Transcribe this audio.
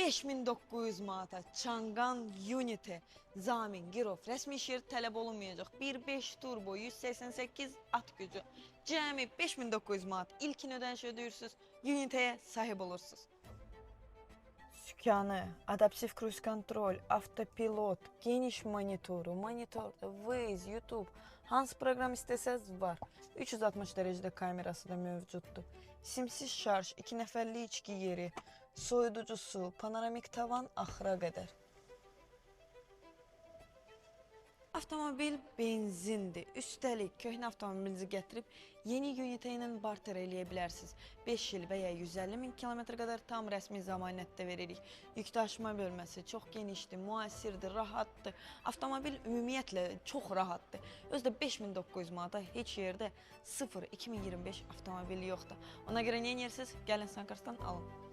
5900 manata Çangan Unity Zamin Girov rəsmi iş yeri tələb olunmayacaq. 1.5 turbo 188 at gücü. Cəmi 5900 manat ilkin ödəniş ödəyirsiniz. Unity'yə sahib olursunuz. Sükanı, adaptiv kruz kontrol, avtopilot, geniş monitoru, monitorda Waze, YouTube, hansı proqram istəsəz var. 360 dərəcədə kamerası da mövcuddur. Simsiz şarj, 2 nəfərlik içki yeri, soyuducu su, panoramik tavan axıra qədər. Avtomobil benzindir. Üstəlik, köhnə avtomobilinizi gətirib yeni Unity ilə barter eləyə bilərsiniz. 5 il və ya 150 min kilometr qədər tam rəsmi zəmanətdə veririk. Yük daşıma bölməsi çox genişdir, müasirdir, rahatdır. Avtomobil ümumiyyətlə çox rahatdır. Özdə 5900 manata heç yerdə 0-2025 avtomobili yoxdur. Ona görə nə edirsiniz? Gəlin Sankarsdan alın.